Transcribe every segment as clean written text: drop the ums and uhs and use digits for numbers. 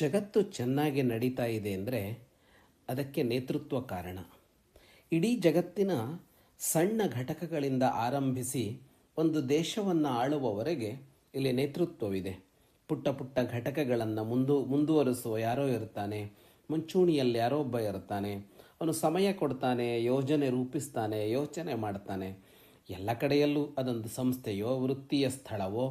ಜಗತ್ತು ಚೆನ್ನಾಗಿ ನಡೀತಾ ಇದೆ ಅಂದರೆ ಅದಕ್ಕೆ ನೇತೃತ್ವ ಕಾರಣ. ಇಡೀ ಜಗತ್ತಿನ ಸಣ್ಣ ಘಟಕಗಳಿಂದ ಆರಂಭಿಸಿ ಒಂದು ದೇಶವನ್ನು ಆಳುವವರೆಗೆ ಇಲ್ಲಿ ನೇತೃತ್ವವಿದೆ. ಪುಟ್ಟ ಪುಟ್ಟ ಘಟಕಗಳನ್ನು ಮುಂದುವರಿಸುವ ಯಾರೋ ಇರ್ತಾನೆ, ಮುಂಚೂಣಿಯಲ್ಲಿ ಯಾರೋ ಒಬ್ಬ ಇರ್ತಾನೆ. ಅವನು ಸಮಯ ಕೊಡ್ತಾನೆ, ಯೋಜನೆ ರೂಪಿಸ್ತಾನೆ, ಯೋಚನೆ ಮಾಡ್ತಾನೆ. ಎಲ್ಲ ಕಡೆಯಲ್ಲೂ ಅದೊಂದು ಸಂಸ್ಥೆಯೋ ವೃತ್ತಿಯ ಸ್ಥಳವೋ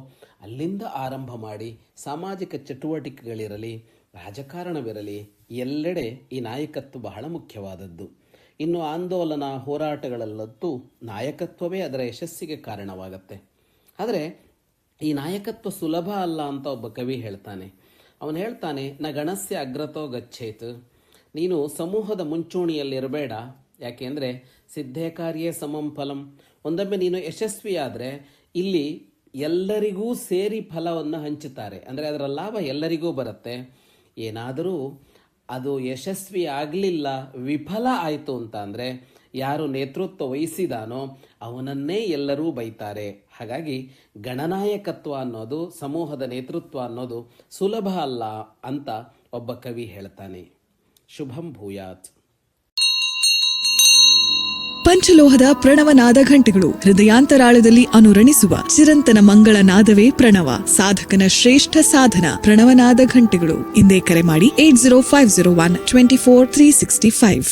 ಅಲ್ಲಿಂದ ಆರಂಭ ಮಾಡಿ ಸಾಮಾಜಿಕ ಚಟುವಟಿಕೆಗಳಿರಲಿ, ರಾಜಕಾರಣವಿರಲಿ, ಎಲ್ಲೆಡೆ ಈ ನಾಯಕತ್ವ ಬಹಳ ಮುಖ್ಯವಾದದ್ದು. ಇನ್ನು ಆಂದೋಲನ ಹೋರಾಟಗಳಲ್ಲಂತೂ ನಾಯಕತ್ವವೇ ಅದರ ಯಶಸ್ಸಿಗೆ ಕಾರಣವಾಗತ್ತೆ. ಆದರೆ ಈ ನಾಯಕತ್ವ ಸುಲಭ ಅಲ್ಲ ಅಂತ ಒಬ್ಬ ಕವಿ ಹೇಳ್ತಾನೆ. ಅವನು ಹೇಳ್ತಾನೆ, ನ ಗಣಸ್ಯ ಅಗ್ರತೋ ಗಚ್ಚೇತ್. ನೀನು ಸಮೂಹದ ಮುಂಚೂಣಿಯಲ್ಲಿರಬೇಡ. ಯಾಕೆಂದರೆ ಸಿದ್ಧೇ ಕಾರ್ಯೇ ಸಮಂ ಫಲಂ. ಒಂದೊಮ್ಮೆ ನೀನು ಯಶಸ್ವಿಯಾದರೆ ಇಲ್ಲಿ ಎಲ್ಲರಿಗೂ ಸೇರಿ ಫಲವನ್ನು ಹಂಚುತ್ತಾರೆ, ಅಂದರೆ ಅದರ ಲಾಭ ಎಲ್ಲರಿಗೂ ಬರುತ್ತೆ. ಏನಾದರೂ ಅದು ಯಶಸ್ವಿ ಆಗಲಿಲ್ಲ, ವಿಫಲ ಆಯಿತು ಅಂತ ಅಂದರೆ ಯಾರು ನೇತೃತ್ವ ವಹಿಸಿದಾನೋ ಅವನನ್ನೇ ಎಲ್ಲರೂ ಬೈತಾರೆ. ಹಾಗಾಗಿ ಗಣನಾಯಕತ್ವ ಅನ್ನೋದು, ಸಮೂಹದ ನೇತೃತ್ವ ಅನ್ನೋದು ಸುಲಭ ಅಲ್ಲ ಅಂತ ಒಬ್ಬ ಕವಿ ಹೇಳ್ತಾನೆ. ಶುಭಂ ಭೂಯಾತ್. ಪಂಚಲೋಹದ ಪ್ರಣವನಾದ ಘಂಟೆಗಳು ಹೃದಯಾಂತರಾಳದಲ್ಲಿ ಅನುರಣಿಸುವ ಚಿರಂತನ ಮಂಗಳ ನಾದವೇ ಪ್ರಣವ. ಸಾಧಕನ ಶ್ರೇಷ್ಠ ಸಾಧನ ಪ್ರಣವನಾದ ಘಂಟೆಗಳು. ಇಂದೇ ಕರೆ ಮಾಡಿ 8050124365.